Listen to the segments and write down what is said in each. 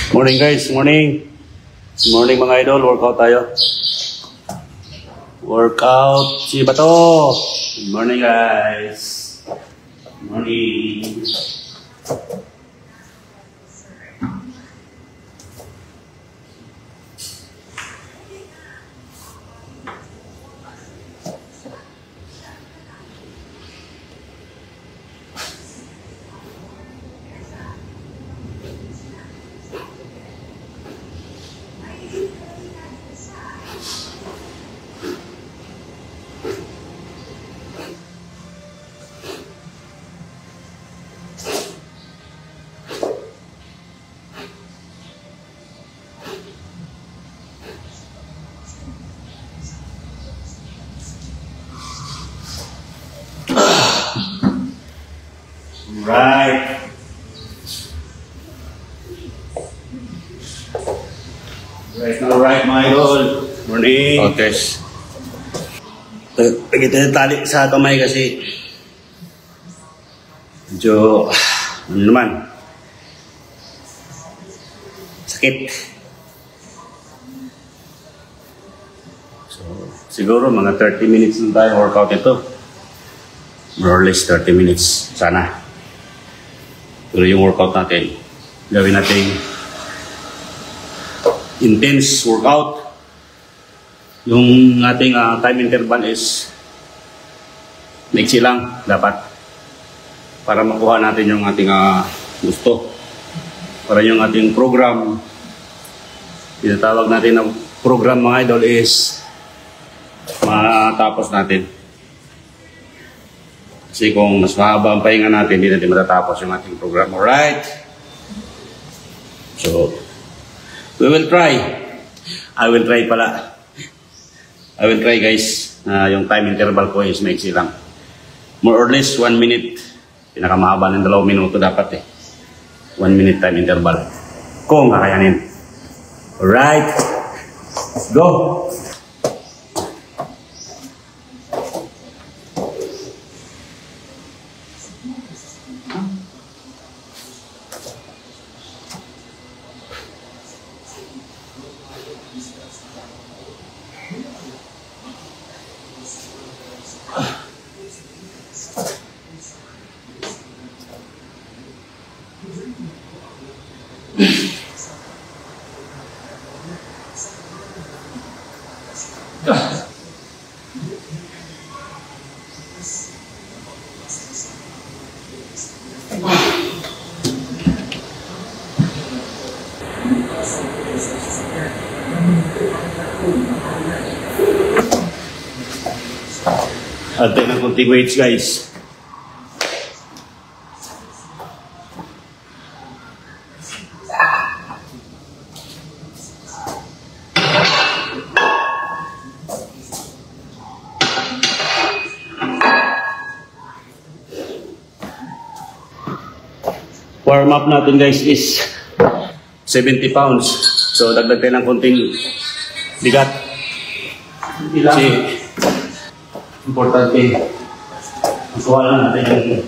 Morning guys, morning. Morning mga idol, workout tayo. Workout si Bato. Good morning guys. Good morning. Right. Right, my idol. Morning. Okay. Kita tali sa kamay kasi medyo ano naman sakit. So, siguro mga 30 minutes na tayo workout ito. More or less 30 minutes sana. Pero yung workout natin, gawin natin intense workout. Yung ating time interval is maiksi lang dapat para makuha natin yung ating gusto. Para yung ating program, tinatawag natin na program mga idol is matapos natin. Kasi kung mas mahaba ang pahinga natin, hindi natin matatapos yung ating program. Alright? So, we will try. I will try pala. I will try guys. Yung time interval ko is maiksi lang. More or less 1 minute. Pinakamahaba ng 2 minuto dapat eh. 1 minute time interval. Kung kakayanin. Alright? Let's go! Antay ng konting weights guys. Warm up natin guys is 70 pounds. So dagdag tayo ng konting bigat. Kasi importante makuha lang natin yung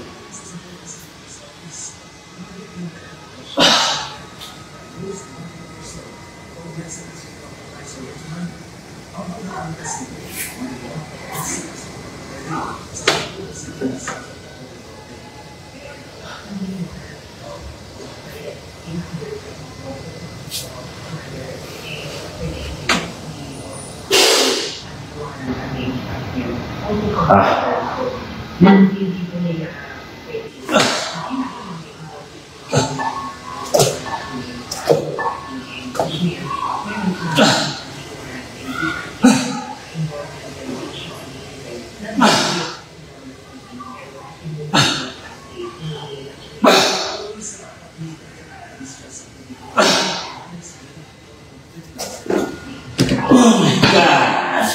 oh my God!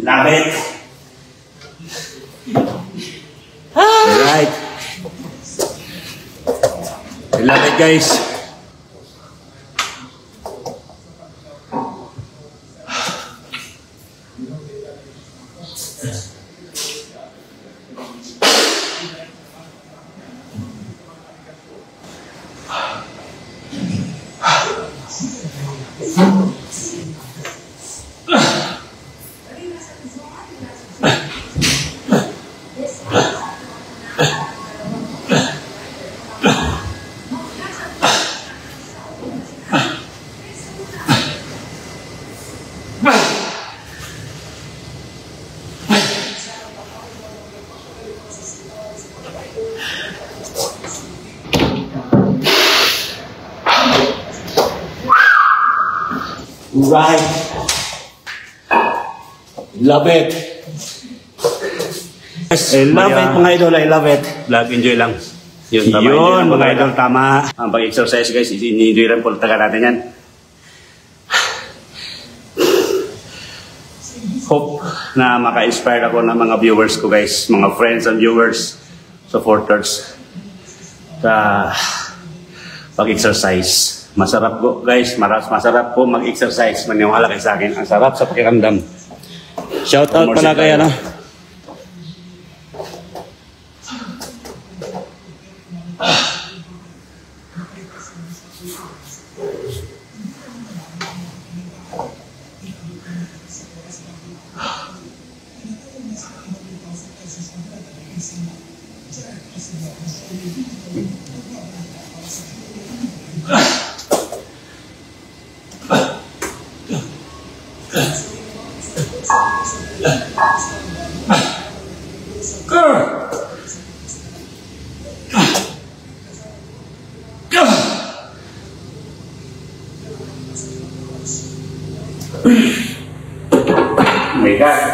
Love it! Alright. I love it guys. Right. Love it. I love it, mga idol. I love it. Vlog, enjoy lang. Yun, tama, yun mga idol, tama. Ang pag-exercise guys, enjoy lang po. Taga natin yan. Hope na maka-inspire ako ng mga viewers ko guys. Mga friends and viewers, supporters. Sa pag-exercise. Masarap po guys, masarap po mag-exercise. Maniwala kayo sa akin. Ang sarap sa pakiramdam. Shout out pala kaya no? My God.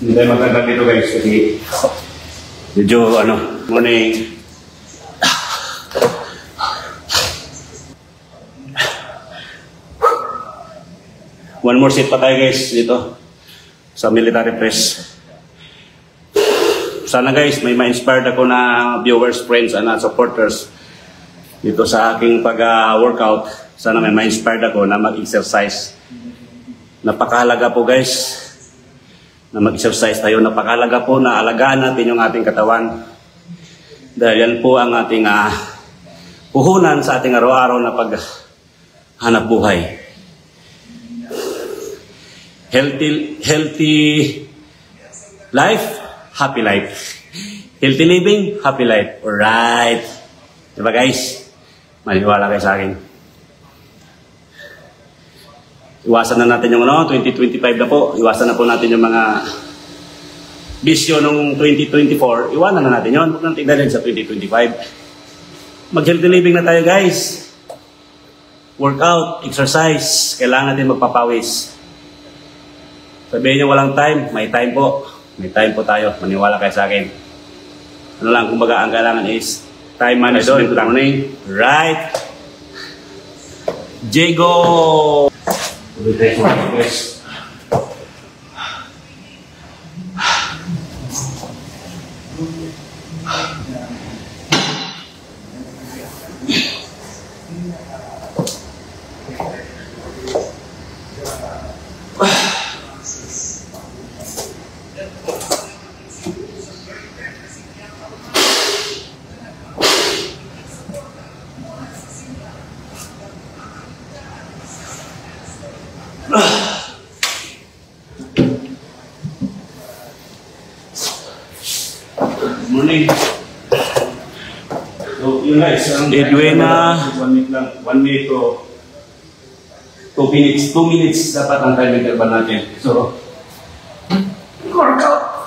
Hindi tayo magtagal dito guys kasi medyo morning. One more set pa tayo guys dito sa military press. Sana guys may ma-inspired ako na viewers, friends, and supporters dito sa aking pag-workout. Sana may ma-inspired ako na mag-exercise. Napakahalaga po guys na mag-exercise tayo. Napakahalaga po na alagaan natin yung ating katawan. Dahil yan po ang ating puhunan sa ating araw-araw na paghanap buhay. Healthy life, happy life. Healthy living, happy life. Alright. Diba guys? Maniwala kayo sa akin. Iwasan na natin yung 2025 na po. Iwasan na po natin yung mga bisyo nung 2024. Iwanan na natin yun. Huwag nang tignan sa 2025. Mag-healthy living na tayo guys. Workout, exercise. Kailangan natin magpapawis. Sabihin nyo walang time, may time po. May time po tayo. Maniwala kayo sa akin. Ano lang, kumbaga ang kailangan is time management lang. Right. Diego! Guys. Morning. So, yun guys. Edwin na. 1 minute lang. 1 minute to 2 minutes. 2 minutes dapat ang time interval natin. So, workout.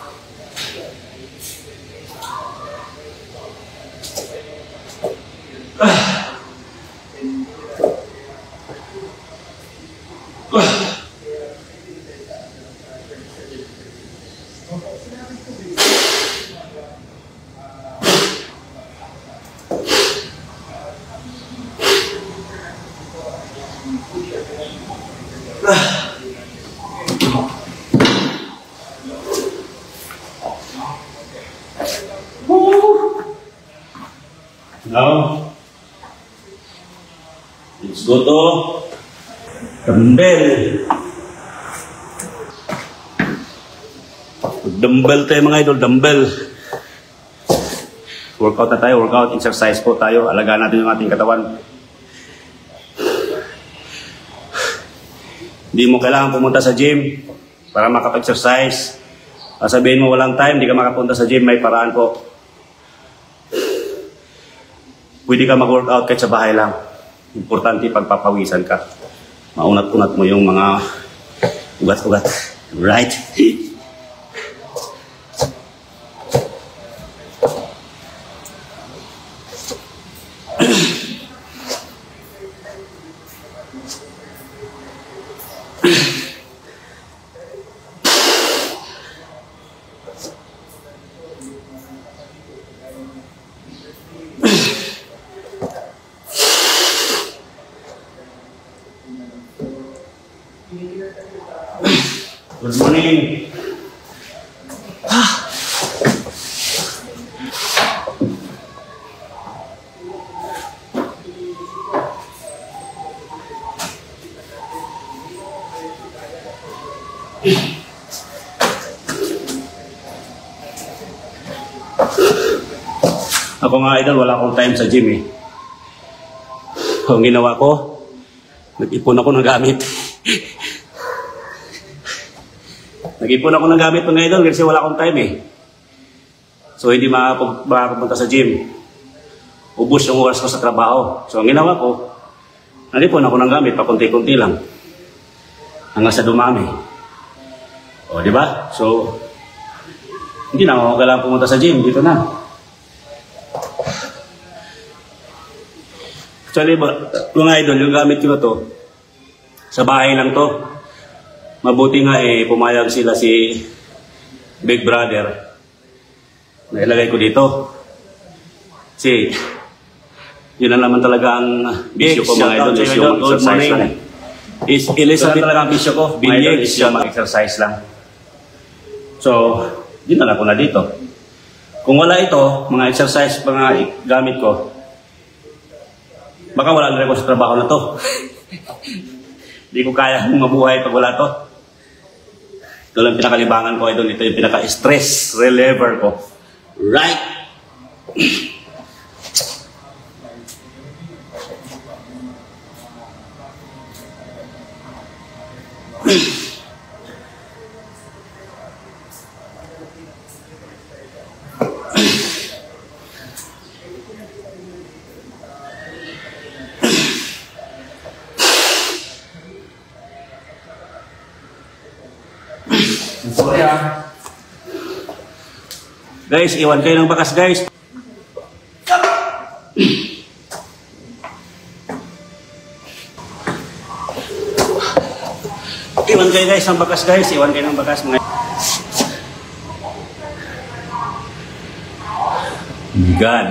Now, let's go to dumbbell. Dumbbell tayo mga idol, dumbbell. Workout na tayo, workout, exercise po tayo. Alagaan natin yung ating katawan. Hindi mo kailangan pumunta sa gym para makapag-exercise. Sabihin mo walang time, hindi ka makapunta sa gym, may paraan po. Pwede ka mag-workout kahit sa bahay lang. Importante pagpapawisan ka. Maunat-unat mo yung mga ugat-ugat. Right? Good morning. Ako nga idol, wala akong time sa gym eh. Ang ginawa ko, nag-ipon ako ng gamit. Nag-ipon ako ng gamit mga idol kasi wala akong time eh. So hindi makapunta sa gym. Ubus yung oras ko sa trabaho. So ang ginawa ko, nag-ipon ako ng gamit, pakunti-kunti lang. Hanggang sa dumami. O di ba? So, hindi na ako kailangan pumunta sa gym. Dito na. Actually, mga idol, yung gamit ko na to, sa bahay lang to. Mabuti nga eh, pumayag sila si Big Brother. Nailagay ko dito. Kasi, yun na naman talaga ang bisyo ko mga idol. Is yung exercise lang. Is Elizabeth talaga ang bisyo ko. Mga idol is yung mag-exercise lang. So, yun na lang ko na dito. Kung wala ito, mga exercise, mga gamit ko, baka wala na rin ko sa trabaho na to. Hindi ko kaya mabuhay pag wala to. Ito lang pinakalibangan ko, idol. Ito yung pinaka-stress reliever ko. Right? Sorry guys, iwan kayo ng bakas guys. Iwan kayo guys ng bakas guys. Iwan kayo ng bakas mga God.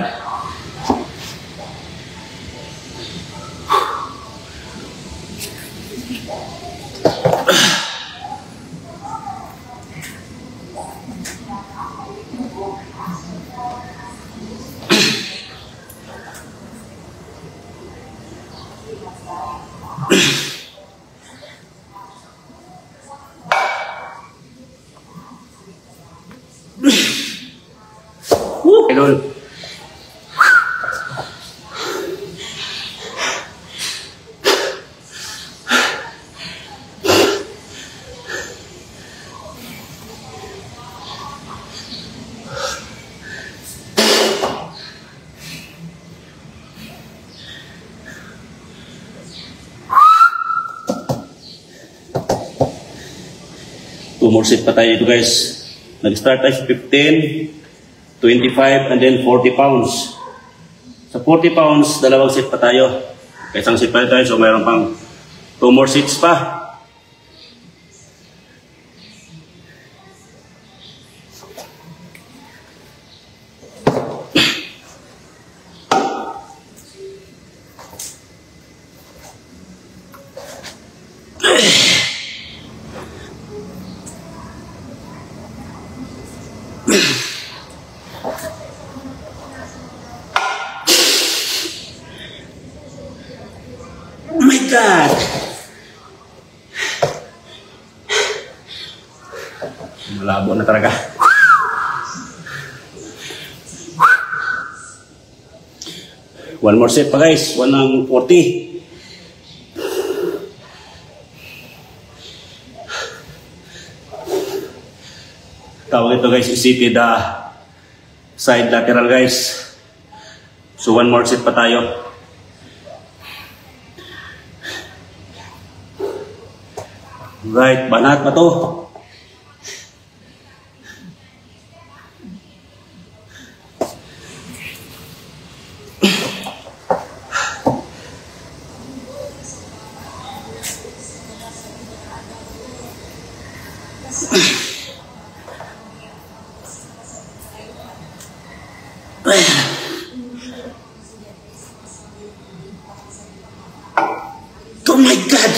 Idol. 2 more set pa tayo dito guys. Nag-start tayo sa 15, 25, and then 40 pounds. Sa 40 pounds, dalawang set pa tayo. Kaya isang set pa tayo, so mayroon pang 2 more sets pa. Oh my God! Malabo na talaga. One more set pa guys. 1 ng 40. Tawag ito guys, seated side lateral guys. So 1 more set pa tayo. Right, banat pa to. Oh my God!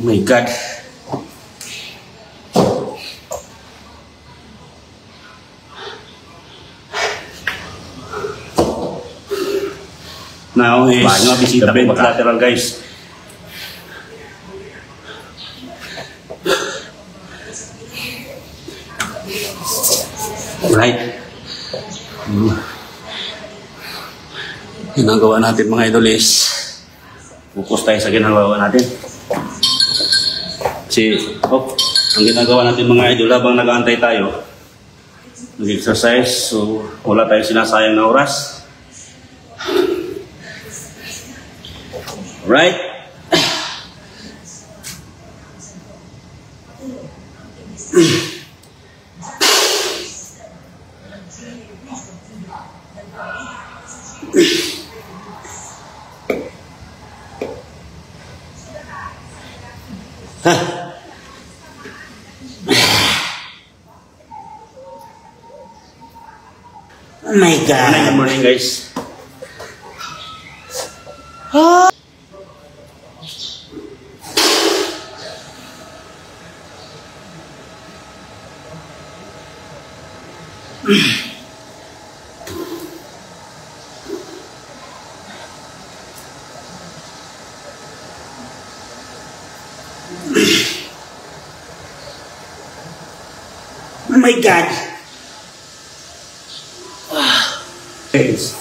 Oh my God. Now is the bench lateral guys. Right. Ginagawa natin mga idol is focus tayo sa ginagawa natin. Ang ginagawa natin mga idol habang nag-aantay tayo, nag-exercise, so wala tayong sinasayang na oras. Right? Oh my God. Good morning guys. Oh my God. Thanks.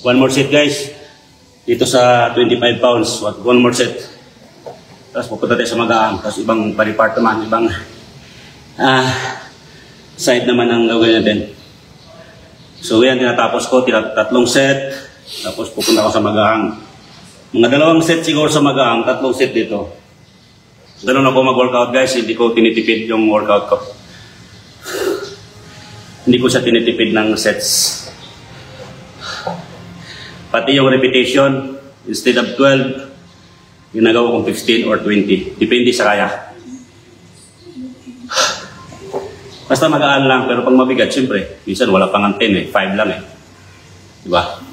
One more set guys. Dito sa 25 pounds. One more set. Tapos pupunta tayo sa Magaang. Tapos ibang paripart naman. Ibang side naman ang gagawin natin. So yan, tinatapos ko. Tatlong set. Tapos pupunta ako sa Magaang. Mga 2 set siguro sa Magaang. 3 set dito. Ganun ako mag-workout guys. Hindi ko tinitipid yung workout ko. Hindi ko siya tinitipid ng sets. Pati yung repetition, instead of 12, ginagawa kong 15 or 20. Depende sa kaya. Basta magaan lang, pero pag mabigat, siyempre, minsan wala pang 10 eh, 5 lang eh. Diba?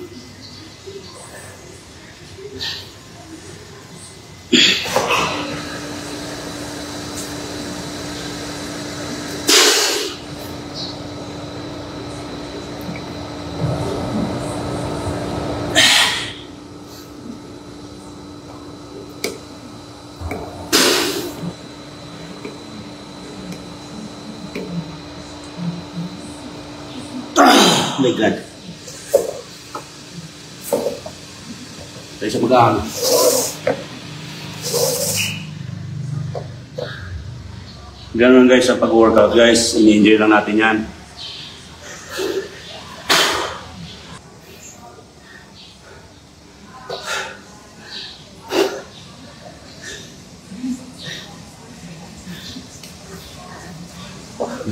Oh my God. Tayo sa magaan. Ganun guys sa pag-workout guys. Ini-enjoy lang natin yan.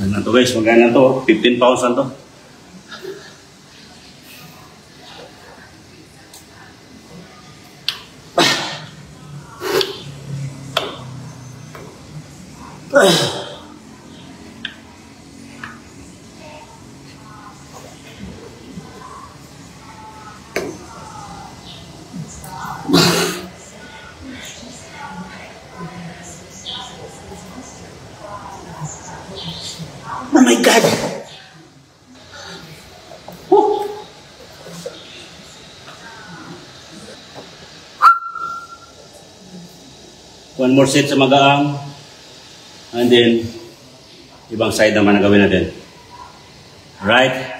Yan to guys. Magana to. 15 pounds lang to. Oh my God! Woo. One more set sa magaang. And then, ibang side naman ang gawin natin. Right?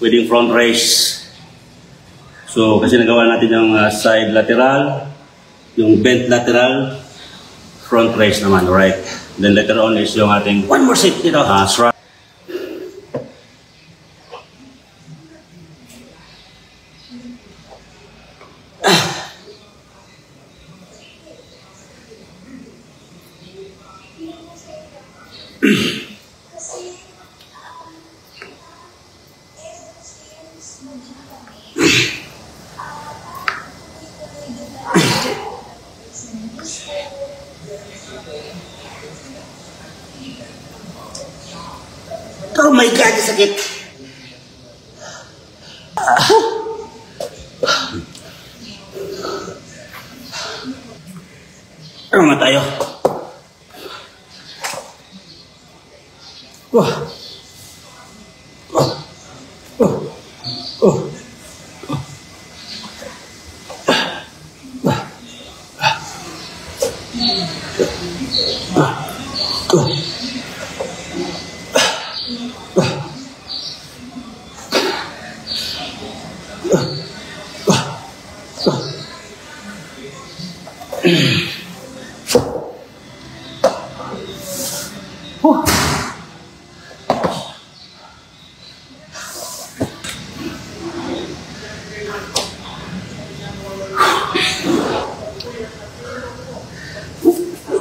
Pwedeng front raise. So, kasi nagawa natin yung side lateral, yung bent lateral, front raise naman, right? Then later on is yung ating one more set dito. Shrug. Oh my God, sakit. Ano nga tayo?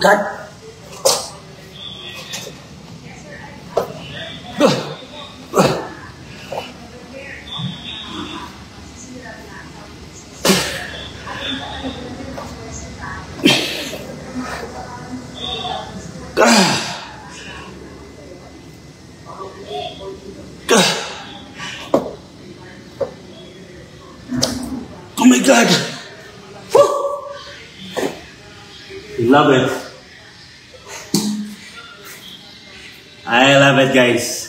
God. Oh my God! Woo! You love it. I love it, guys.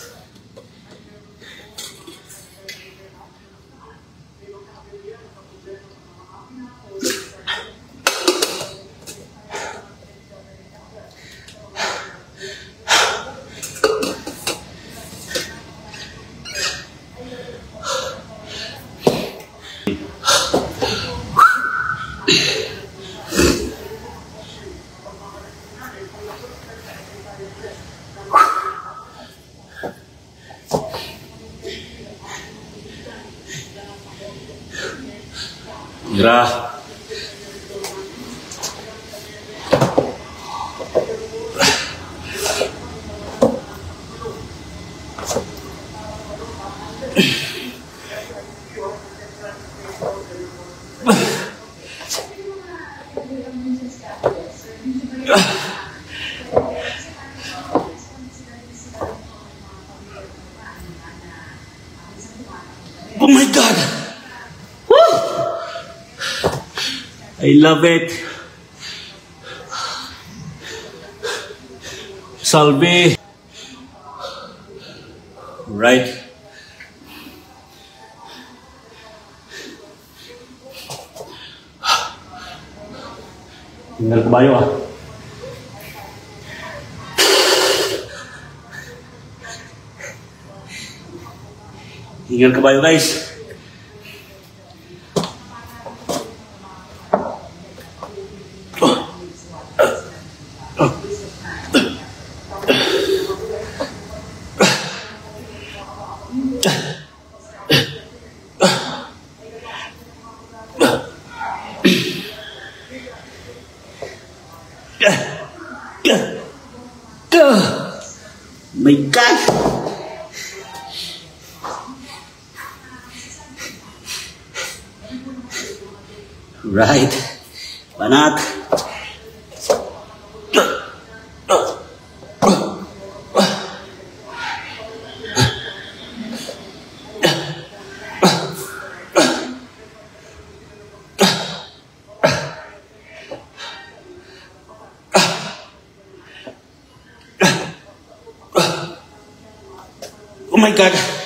Gerah. Oh my God! I love it. Salve. Right. Tinggal kebayo ah. Hingal kabayo guys. My God! Right. Banat. Oh my God.